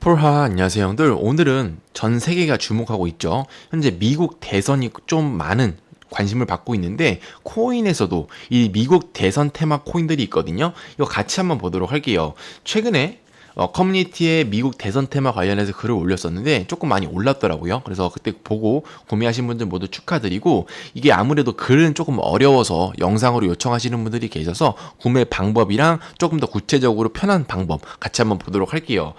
폴하 안녕하세요 형들. 오늘은 전 세계가 주목하고 있죠. 현재 미국 대선이 좀 많은 관심을 받고 있는데 코인에서도 이 미국 대선 테마 코인들이 있거든요. 이거 같이 한번 보도록 할게요. 최근에 커뮤니티에 미국 대선 테마 관련해서 글을 올렸었는데 조금 많이 올랐더라고요. 그래서 그때 보고 구매하신 분들 모두 축하드리고, 이게 아무래도 글은 조금 어려워서 영상으로 요청하시는 분들이 계셔서 구매 방법이랑 조금 더 구체적으로 편한 방법 같이 한번 보도록 할게요.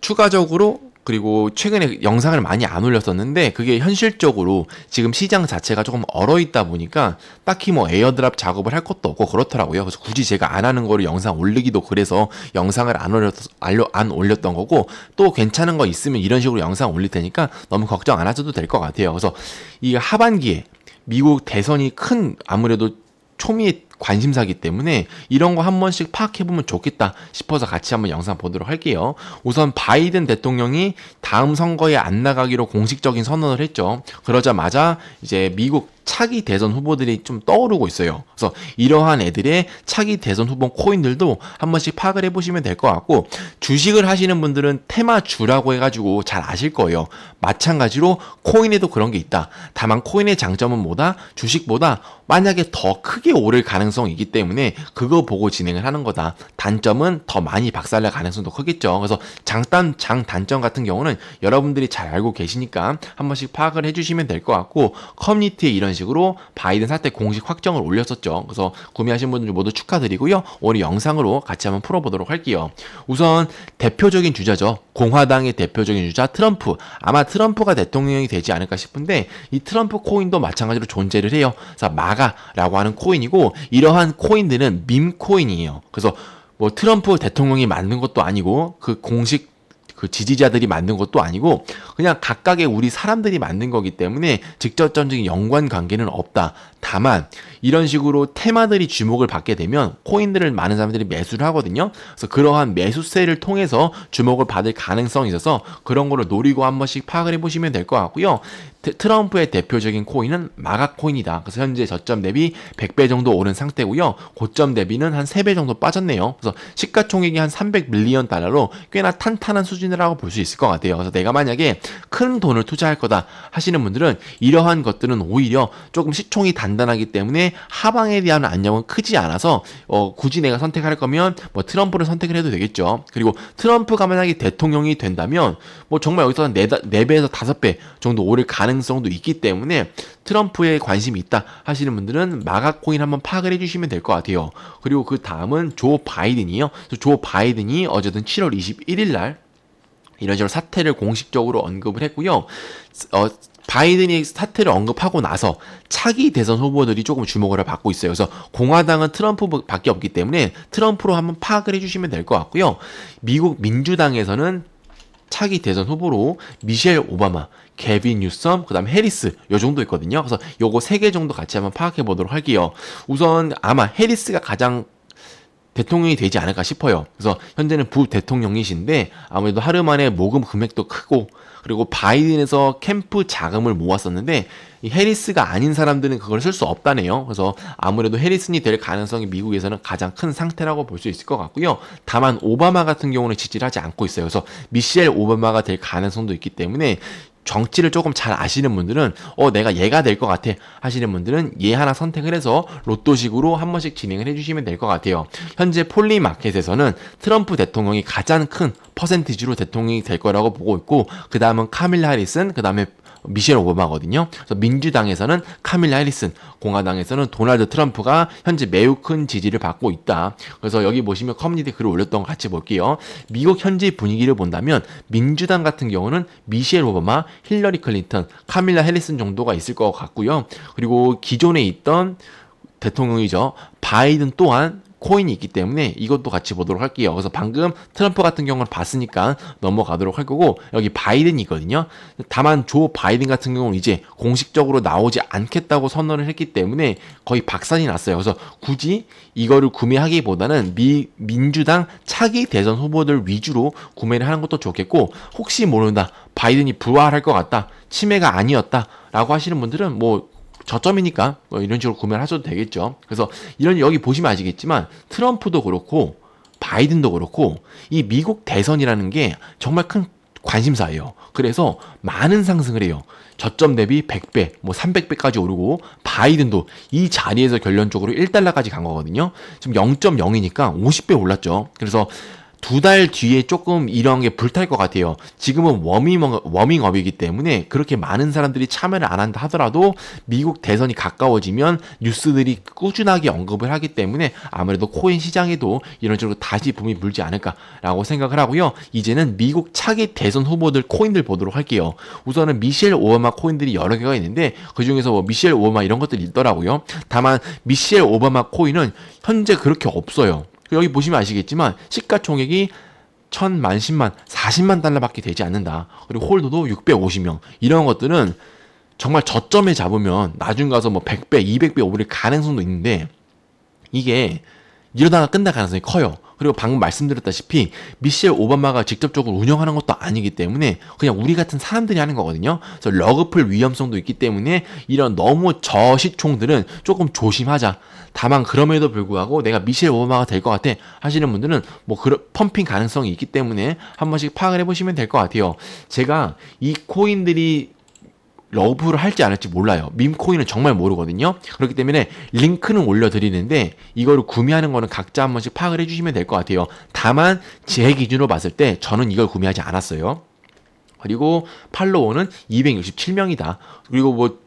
추가적으로, 그리고 최근에 영상을 많이 안 올렸었는데 그게 현실적으로 지금 시장 자체가 조금 얼어있다 보니까 딱히 뭐 에어드랍 작업을 할 것도 없고 그렇더라고요. 그래서 굳이 제가 안 하는 거를 영상 올리기도 그래서 영상을 안 올렸던 거고, 또 괜찮은 거 있으면 이런 식으로 영상 올릴 테니까 너무 걱정 안 하셔도 될 것 같아요. 그래서 이 하반기에 미국 대선이 큰 아무래도 초미의 관심사기 때문에 이런 거 한 번씩 파악해보면 좋겠다 싶어서 같이 한번 영상 보도록 할게요. 우선 바이든 대통령이 다음 선거에 안 나가기로 공식적인 선언을 했죠. 그러자마자 이제 미국 차기 대선 후보들이 좀 떠오르고 있어요. 그래서 이러한 애들의 차기 대선 후보 코인들도 한 번씩 파악을 해보시면 될 것 같고, 주식을 하시는 분들은 테마주라고 해가지고 잘 아실 거예요. 마찬가지로 코인에도 그런 게 있다. 다만 코인의 장점은 뭐다? 주식보다 만약에 더 크게 오를 가능성이 있기 때문에 그거 보고 진행을 하는 거다. 단점은 더 많이 박살날 가능성도 크겠죠. 그래서 장 단점 같은 경우는 여러분들이 잘 알고 계시니까 한 번씩 파악을 해주시면 될 것 같고, 커뮤니티에 이런 식으로 바이든 사태 공식 확정을 올렸었죠. 그래서 구매하신 분들 모두 축하드리고요. 오늘 영상으로 같이 한번 풀어보도록 할게요. 우선 대표적인 주자죠. 공화당의 대표적인 주자 트럼프. 아마 트럼프가 대통령이 되지 않을까 싶은데 이 트럼프 코인도 마찬가지로 존재를 해요. 그래서 마가라고 하는 코인이고, 이러한 코인들은 밈 코인이에요. 그래서 뭐 트럼프 대통령이 만든 것도 아니고 그 공식 그 지지자들이 만든 것도 아니고 그냥 각각의 우리 사람들이 만든 거기 때문에 직접적인 연관 관계는 없다. 다만 이런 식으로 테마들이 주목을 받게 되면 코인들을 많은 사람들이 매수를 하거든요. 그래서 그러한 매수세를 통해서 주목을 받을 가능성이 있어서 그런 거를 노리고 한 번씩 파악을 해보시면 될 것 같고요. 트럼프의 대표적인 코인은 마가 코인이다. 그래서 현재 저점 대비 100배 정도 오른 상태고요. 고점 대비는 한 3배 정도 빠졌네요. 그래서 시가총액이 한 300밀리언 달러로 꽤나 탄탄한 수준이라고 볼 수 있을 것 같아요. 그래서 내가 만약에 큰 돈을 투자할 거다 하시는 분들은 이러한 것들은 오히려 조금 시총이 단단하기 때문에 하방에 대한 안정은 크지 않아서 굳이 내가 선택할 거면 뭐 트럼프를 선택을 해도 되겠죠. 그리고 트럼프가 만약에 대통령이 된다면 뭐 정말 여기서 한 4배에서 5배 정도 오를 가능성도 있기 때문에 트럼프에 관심이 있다 하시는 분들은 마가 코인 한번 파악을 해주시면 될 것 같아요. 그리고 그 다음은 조 바이든이요. 조 바이든이 어제든 7월 21일 날 이런 식으로 사태를 공식적으로 언급을 했고요. 바이든이 사태를 언급하고 나서 차기 대선 후보들이 조금 주목을 받고 있어요. 그래서 공화당은 트럼프밖에 없기 때문에 트럼프로 한번 파악을 해주시면 될 것 같고요. 미국 민주당에서는 차기 대선 후보로 미셸 오바마, 개빈 뉴섬, 그 다음 해리스 요 정도 있거든요. 그래서 요거 3개 정도 같이 한번 파악해 보도록 할게요. 우선 아마 해리스가 가장 대통령이 되지 않을까 싶어요. 그래서 현재는 부대통령이신데 아무래도 하루 만에 모금 금액도 크고, 그리고 바이든에서 캠프 자금을 모았었는데 이 해리스가 아닌 사람들은 그걸 쓸 수 없다네요. 그래서 아무래도 해리슨이 될 가능성이 미국에서는 가장 큰 상태라고 볼 수 있을 것 같고요. 다만 오바마 같은 경우는 지지를 하지 않고 있어요. 그래서 미셸 오바마가 될 가능성도 있기 때문에 정치를 조금 잘 아시는 분들은 내가 얘가 될 것 같아 하시는 분들은 얘 하나 선택을 해서 로또식으로 한 번씩 진행을 해주시면 될 것 같아요. 현재 폴리마켓에서는 트럼프 대통령이 가장 큰 퍼센티지로 대통령이 될 거라고 보고 있고, 그 다음은 카밀라 해리슨, 그 다음에 미셸 오바마거든요. 그래서 민주당에서는 카밀라 해리슨, 공화당에서는 도널드 트럼프가 현재 매우 큰 지지를 받고 있다. 그래서 여기 보시면 커뮤니티 글을 올렸던 거 같이 볼게요. 미국 현재 분위기를 본다면 민주당 같은 경우는 미셸 오바마, 힐러리 클린턴, 카밀라 해리슨 정도가 있을 것 같고요. 그리고 기존에 있던 대통령이죠, 바이든 또한 코인이 있기 때문에 이것도 같이 보도록 할게요. 그래서 방금 트럼프 같은 경우는 봤으니까 넘어가도록 할 거고, 여기 바이든이 있거든요. 다만 조 바이든 같은 경우는 이제 공식적으로 나오지 않겠다고 선언을 했기 때문에 거의 박살이 났어요. 그래서 굳이 이거를 구매하기보다는 민주당 차기 대선 후보들 위주로 구매를 하는 것도 좋겠고, 혹시 모른다, 바이든이 부활할 것 같다, 치매가 아니었다 라고 하시는 분들은 뭐 저점이니까 뭐 이런 식으로 구매를 하셔도 되겠죠. 그래서 여기 보시면 아시겠지만 트럼프도 그렇고 바이든도 그렇고 이 미국 대선이라는 게 정말 큰 관심사예요. 그래서 많은 상승을 해요. 저점 대비 100배, 뭐 300배까지 오르고 바이든도 이 자리에서 결론적으로 1달러까지 간 거거든요. 지금 0.0이니까 50배 올랐죠. 그래서 2달 뒤에 조금 이런 게 불탈 것 같아요. 지금은 워밍업이기 때문에 그렇게 많은 사람들이 참여를 안 한다 하더라도 미국 대선이 가까워지면 뉴스들이 꾸준하게 언급을 하기 때문에 아무래도 코인 시장에도 이런 식으로 다시 붐이 불지 않을까라고 생각을 하고요. 이제는 미국 차기 대선 후보들 코인들 보도록 할게요. 우선은 미셸 오바마 코인들이 여러 개가 있는데 그중에서 뭐 미셸 오바마 이런 것들이 있더라고요. 다만 미셸 오바마 코인은 현재 그렇게 없어요. 여기 보시면 아시겠지만 시가총액이 1000만, 10만, 40만 달러밖에 되지 않는다. 그리고 홀더도 650명. 이런 것들은 정말 저점에 잡으면 나중 가서 뭐 100배, 200배 오를 가능성도 있는데 이게 이러다가 끝날 가능성이 커요. 그리고 방금 말씀드렸다시피 미셸 오바마가 직접적으로 운영하는 것도 아니기 때문에 그냥 우리 같은 사람들이 하는 거거든요. 그래서 러그풀 위험성도 있기 때문에 이런 너무 저시총들은 조금 조심하자. 다만 그럼에도 불구하고 내가 미셸 오바마가 될 것 같아 하시는 분들은 뭐 그런 펌핑 가능성이 있기 때문에 한 번씩 파악을 해보시면 될 것 같아요. 제가 이 코인들이 러브를 할지 안 할지 몰라요. 밈코인은 정말 모르거든요. 그렇기 때문에 링크는 올려드리는데 이거를 구매하는 거는 각자 한 번씩 파악을 해주시면 될 것 같아요. 다만 제 기준으로 봤을 때 저는 이걸 구매하지 않았어요. 그리고 팔로워는 267명이다. 그리고 뭐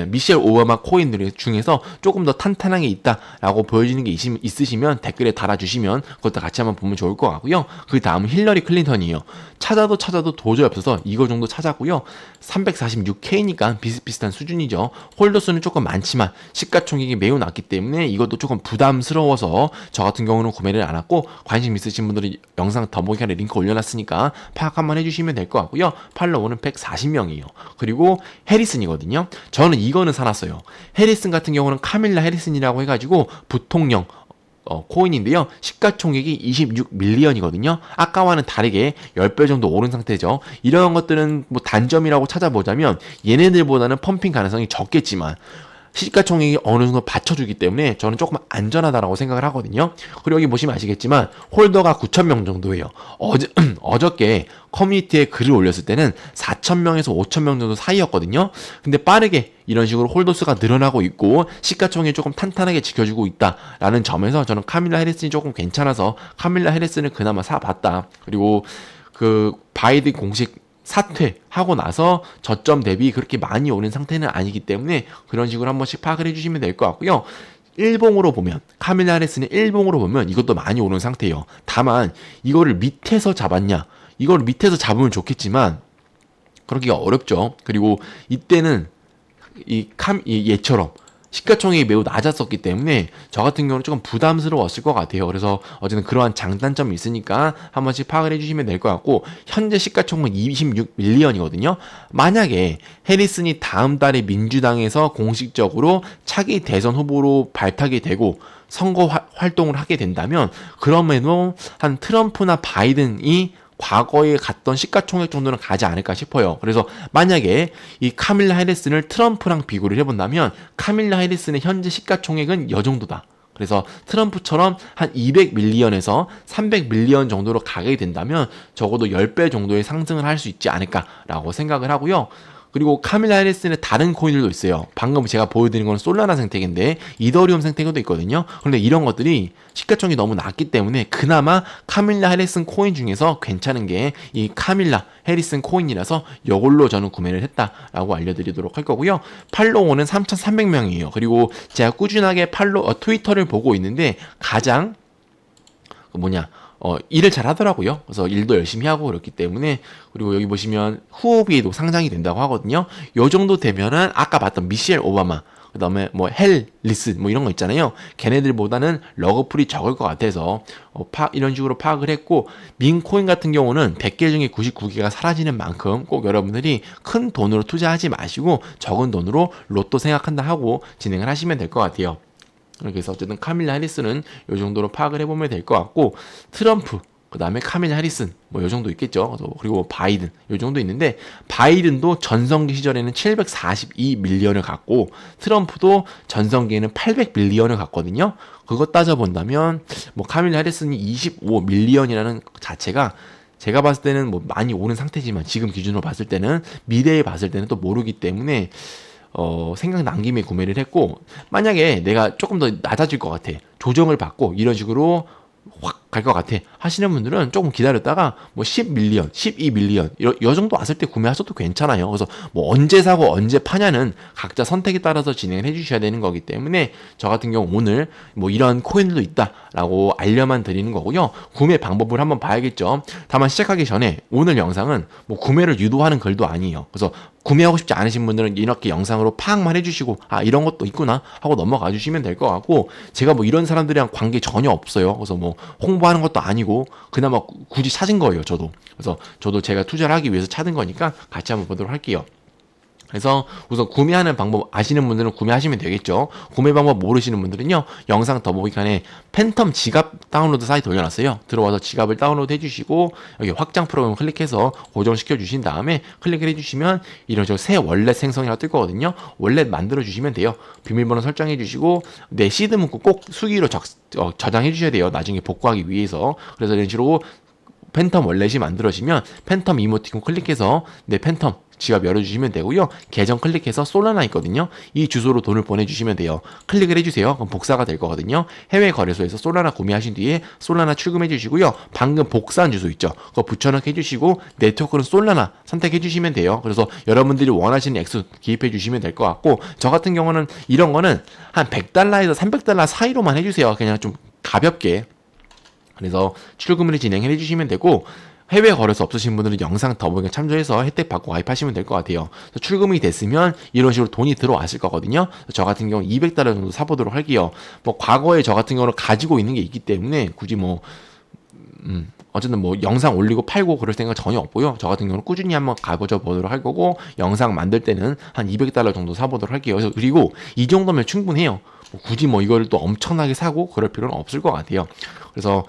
미셸 오바마 코인들 중에서 조금 더 탄탄하게 있다라고 보여지는 게 있으시면 댓글에 달아주시면 그것도 같이 한번 보면 좋을 것 같고요. 그 다음은 힐러리 클린턴이에요. 찾아도 도저히 없어서 이거 정도 찾았고요. 346K니까 비슷비슷한 수준이죠. 홀더 수는 조금 많지만 시가총액이 매우 낮기 때문에 이것도 조금 부담스러워서 저 같은 경우는 구매를 안 했고 관심 있으신 분들은 영상 더보기란에 링크 올려놨으니까 파악 한번 해주시면 될 것 같고요. 팔로워는 140명이에요. 그리고 해리슨이거든요. 저는 이거는 사놨어요. 해리슨 같은 경우는 카밀라 해리슨이라고 해가지고 부통령 코인인데요. 시가총액이 26밀리언이거든요. 아까와는 다르게 10배 정도 오른 상태죠. 이런 것들은 뭐 단점이라고 찾아보자면 얘네들보다는 펌핑 가능성이 적겠지만 시가총액이 어느 정도 받쳐주기 때문에 저는 조금 안전하다라고 생각을 하거든요. 그리고 여기 보시면 아시겠지만 홀더가 9,000명 정도예요. 어저께 커뮤니티에 글을 올렸을 때는 4,000명에서 5,000명 정도 사이였거든요. 근데 빠르게 이런 식으로 홀더 수가 늘어나고 있고 시가총액이 조금 탄탄하게 지켜주고 있다라는 점에서 저는 카밀라 해리슨이 조금 괜찮아서 카밀라 해리슨을 그나마 사봤다. 그리고 그 바이든 공식 사퇴하고 나서 저점 대비 그렇게 많이 오는 상태는 아니기 때문에 그런 식으로 한 번씩 파악을 해주시면 될 것 같고요. 일봉으로 보면 카밀라 해리슨의 일봉으로 보면 이것도 많이 오른 상태예요. 다만 이거를 밑에서 잡았냐, 이거를 밑에서 잡으면 좋겠지만 그러기가 어렵죠. 그리고 이때는 얘처럼 시가총액이 매우 낮았었기 때문에 저 같은 경우는 조금 부담스러웠을 것 같아요. 그래서 어쨌든 그러한 장단점이 있으니까 한 번씩 파악을 해주시면 될 것 같고 현재 시가총액 26밀리언이거든요. 만약에 해리슨이 다음 달에 민주당에서 공식적으로 차기 대선 후보로 발탁이 되고 선거 활동을 하게 된다면 그러면은 한 트럼프나 바이든이 과거에 갔던 시가총액 정도는 가지 않을까 싶어요. 그래서 만약에 이 카밀라 해리슨을 트럼프랑 비교를 해본다면 카밀라 해리슨의 현재 시가총액은 이 정도다. 그래서 트럼프처럼 한 200밀리언에서 300밀리언 정도로 가게 된다면 적어도 10배 정도의 상승을 할 수 있지 않을까라고 생각을 하고요. 그리고 카밀라 해리슨의 다른 코인들도 있어요. 방금 제가 보여드린 건 솔라나 생태계인데 이더리움 생태계도 있거든요. 그런데 이런 것들이 시가총액이 너무 낮기 때문에 그나마 카밀라 해리슨 코인 중에서 괜찮은 게 이 카밀라 해리슨 코인이라서 이걸로 저는 구매를 했다라고 알려드리도록 할 거고요. 팔로워는 3,300명이에요. 그리고 제가 꾸준하게 트위터를 보고 있는데 가장 일을 잘 하더라고요. 그래서 일도 열심히 하고 그렇기 때문에 그리고 여기 보시면 후오비에도 상장이 된다고 하거든요. 요 정도 되면은 아까 봤던 미셸 오바마 그 다음에 뭐 헬리스 뭐 이런 거 있잖아요. 걔네들보다는 러그풀이 적을 것 같아서 이런 식으로 파악을 했고 민코인 같은 경우는 100개 중에 99개가 사라지는 만큼 꼭 여러분들이 큰 돈으로 투자하지 마시고 적은 돈으로 로또 생각한다 하고 진행을 하시면 될 것 같아요. 그래서 어쨌든 카밀라 해리스는 이 정도로 파악을 해보면 될 것 같고 트럼프 그 다음에 카밀라 해리슨 뭐 요 정도 있겠죠. 그리고 바이든 요 정도 있는데, 바이든도 전성기 시절에는 742 밀리언을 갖고 트럼프도 전성기에는 800 밀리언을 갖거든요. 그거 따져본다면 뭐 카밀라 해리슨이 25 밀리언이라는 자체가 제가 봤을 때는 뭐 많이 오른 상태지만, 지금 기준으로 봤을 때는, 미래에 봤을 때는 또 모르기 때문에 생각난 김에 구매를 했고, 만약에 내가 조금 더 낮아질 것 같아, 조정을 받고 이런 식으로 확 갈 것 같아 하시는 분들은 조금 기다렸다가 뭐 10밀리언, 12밀리언 이 정도 왔을 때 구매하셔도 괜찮아요. 그래서 뭐 언제 사고 언제 파냐는 각자 선택에 따라서 진행을 해주셔야 되는 거기 때문에, 저 같은 경우 오늘 뭐 이런 코인들도 있다라고 알려만 드리는 거고요. 구매 방법을 한번 봐야겠죠. 다만 시작하기 전에 오늘 영상은 뭐 구매를 유도하는 글도 아니에요. 그래서 구매하고 싶지 않으신 분들은 이렇게 영상으로 파악만 해주시고, 아 이런 것도 있구나 하고 넘어가 주시면 될 것 같고, 제가 뭐 이런 사람들이랑 관계 전혀 없어요. 그래서 뭐 홍보하는 것도 아니고 그나마 굳이 찾은 거예요, 저도. 그래서 저도 제가 투자를 하기 위해서 찾은 거니까 같이 한번 보도록 할게요. 그래서 우선 구매하는 방법 아시는 분들은 구매하시면 되겠죠. 구매 방법 모르시는 분들은요, 영상 더보기칸에 팬텀 지갑 다운로드 사이트 올려놨어요. 들어와서 지갑을 다운로드 해주시고, 여기 확장 프로그램 클릭해서 고정시켜 주신 다음에 클릭을 해주시면 이런 식으로 새 월렛 생성이라고 뜰 거거든요. 월렛 만들어 주시면 돼요. 비밀번호 설정해 주시고 내 시드 문구 꼭 수기로 저장해 주셔야 돼요, 나중에 복구하기 위해서. 그래서 이런 식으로 팬텀 월렛이 만들어지면 팬텀 이모티콘 클릭해서 내 팬텀 지갑 열어주시면 되고요. 계정 클릭해서 솔라나 있거든요. 이 주소로 돈을 보내주시면 돼요. 클릭을 해주세요. 그럼 복사가 될 거거든요. 해외 거래소에서 솔라나 구매하신 뒤에 솔라나 출금해 주시고요. 방금 복사한 주소 있죠. 그거 붙여넣기 해주시고 네트워크는 솔라나 선택해 주시면 돼요. 그래서 여러분들이 원하시는 액수 기입해 주시면 될 것 같고, 저 같은 경우는 이런 거는 한 100달러에서 300달러 사이로만 해주세요. 그냥 좀 가볍게. 그래서 출금을 진행해 주시면 되고, 해외 거래소 없으신 분들은 영상 더보기에 참조해서 혜택 받고 가입하시면 될 것 같아요. 출금이 됐으면 이런 식으로 돈이 들어왔을 거거든요. 저 같은 경우 200달러 정도 사보도록 할게요. 뭐 과거에 저 같은 경우는 가지고 있는 게 있기 때문에 굳이 뭐 어쨌든 뭐 영상 올리고 팔고 그럴 생각 전혀 없고요. 저 같은 경우는 꾸준히 한번 가보자 보도록 할 거고, 영상 만들 때는 한 200달러 정도 사보도록 할게요. 그리고 이 정도면 충분해요. 굳이 뭐 이걸 또 엄청나게 사고 그럴 필요는 없을 것 같아요. 그래서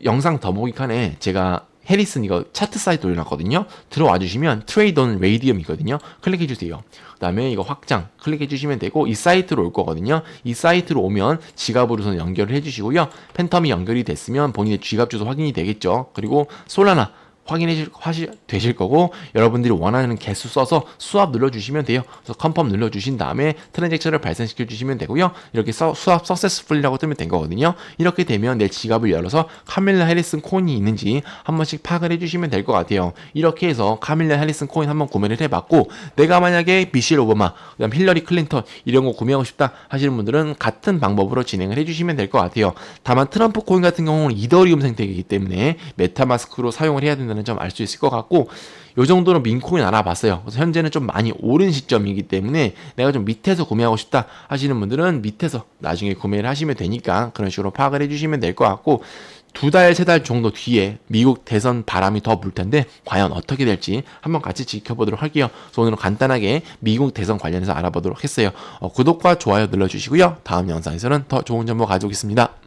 영상 더보기 칸에 제가 해리슨 이거 차트 사이트 올려놨거든요. 들어와 주시면 트레이드 온 레이디엄이거든요. 클릭해 주세요. 그 다음에 이거 확장 클릭해 주시면 되고, 이 사이트로 올 거거든요. 이 사이트로 오면 지갑으로선 연결을 해 주시고요. 팬텀이 연결이 됐으면 본인의 지갑 주소 확인이 되겠죠. 그리고 솔라나 되실 거고, 여러분들이 원하는 개수 써서 수압 눌러주시면 돼요. 그래서 컨펌 눌러주신 다음에 트랜잭션을 발생시켜 주시면 되고요. 이렇게 수압 서세스풀이라고 뜨면 된 거거든요. 이렇게 되면 내 지갑을 열어서 카밀라 해리슨 코인이 있는지 한 번씩 파악을 해주시면 될 것 같아요. 이렇게 해서 카밀라 해리슨 코인 한번 구매를 해봤고, 내가 만약에 미셸 오바마, 그다음 힐러리 클린턴 이런 거 구매하고 싶다 하시는 분들은 같은 방법으로 진행을 해주시면 될 것 같아요. 다만 트럼프 코인 같은 경우는 이더리움 생태계이기 때문에 메타마스크로 사용을 해야 된다는 점 알 수 있을 것 같고, 요 정도는 민코인 알아봤어요. 그래서 현재는 좀 많이 오른 시점이기 때문에 내가 좀 밑에서 구매하고 싶다 하시는 분들은 밑에서 나중에 구매를 하시면 되니까 그런 식으로 파악을 해주시면 될 것 같고, 2달, 3달 정도 뒤에 미국 대선 바람이 더 불 텐데 과연 어떻게 될지 한번 같이 지켜보도록 할게요. 그래서 오늘은 간단하게 미국 대선 관련해서 알아보도록 했어요. 구독과 좋아요 눌러주시고요. 다음 영상에서는 더 좋은 정보 가져오겠습니다.